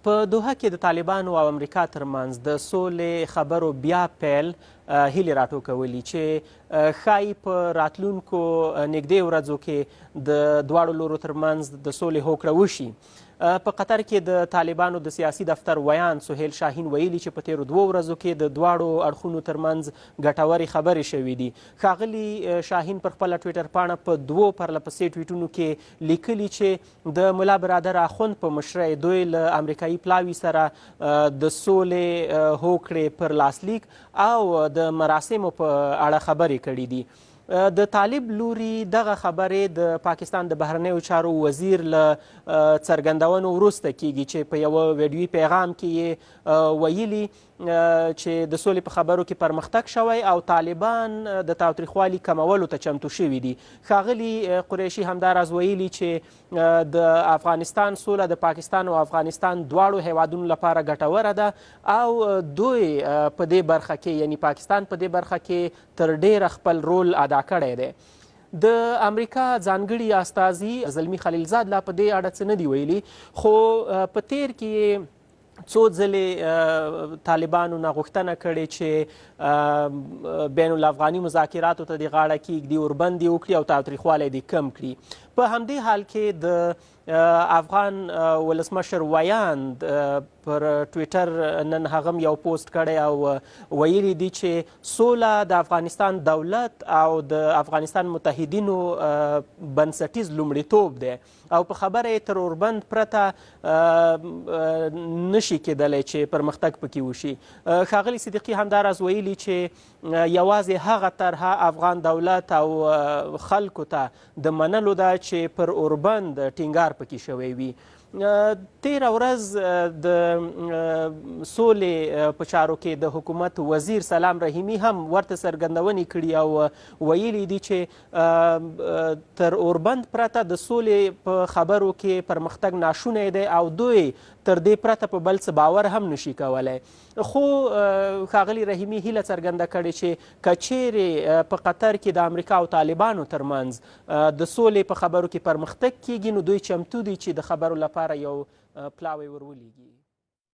په دوحه کې د طالبانو او امریکا ترمنځ د سولې خبرو بیا پیل هیلې راټوکولي چې ښایي په راتلونکو نږدې ورځو کې د دواړو لورو ترمنځ د سولې هوکړه وشي. په قطر کې د طالبانو د سیاسي دفترویاندسهیل شاهین ویلي چې په تیرو 2 ورځو کې د دواړو اړخونو ترمنځ ګټورې خبرې شوې دي. ښاغلي شاهین پر خپله ټویټر پاڼه په 2 پرلپسې ټویټونو کې لیکلي چې د ملا برادر اخوند په مشرۍ دوی له امریکايي پلاوي سره د سولې هوکړې پر لاسلیک او د مراسمو په اړه خبرې کړي دي. د طالب لوري دغه خبرې د پاکستان د بهرنیو چارو وزیر له څرګندونو وروسته کیږي چې په یوه ویډیوي پیغام کې یې ویلي چې د سولې په خبرو کې پرمختګ شوی او طالبان د تاوتریخوالي کمولو ته چمتو شوي دي. ښاغلي قریشي همداراز ویلي چې د افغانستان سوله د پاکستان او افغانستان دواړو هیوادونو لپاره ګټوره ده او دوی په دې برخه کې یعنی پاکستان په دې برخه کې تر ډیره خپل رول ادا کړی دی. د امریکا ځانګړي استازي زلمي خلیلزاد لا په دې اړه څه نه دي ویلي، خو په تیر کې څو ځلې طالبانو نه غوښتنه کړې چې بین الافغاني مذاکراتو ته د غاړه کیږدي، اوربند یې وکړي او تاوتریخوالی دې کم کړي. په همدې حال کې د افغان ولسمشر ویاند پر ټویټر نن هغه یو پوسټ کړی او ویلي دي چې سوله د افغانستان دولت او د افغانستان متحدینو بنسټیز لومړیتوب دی او په خبره یې تر اوربند پرته نشي کېدلی چې پرمختګ پکې وشي. ښاغلي صدیقي همداراز ویلي چې یوازې هغه طرحه افغان دولت او خلکو ته د منلو ده چې پر اوربند ټینګار پکې شوی وي. تیره ورځ د سولې په چارو کې د حکومت وزیر سلام رحیمي هم ورته څرګندونې کړي او ویلي دي چې تر اوربند پرته د سولې په خبرو کې پرمختګ ناشونی دی او دوی تر دې پرته په بل څه باور هم نشي کولی. خو ښاغلي رحیمي هیله څرګنده کړې چې که چیرې په قطر کې د امریکا او طالبانو ترمنځ د سولې په خبرو کې پرمختګ کیږي نو دوی چمتو دي چې د خبرو لپاره یو پلاوی ورولېږي.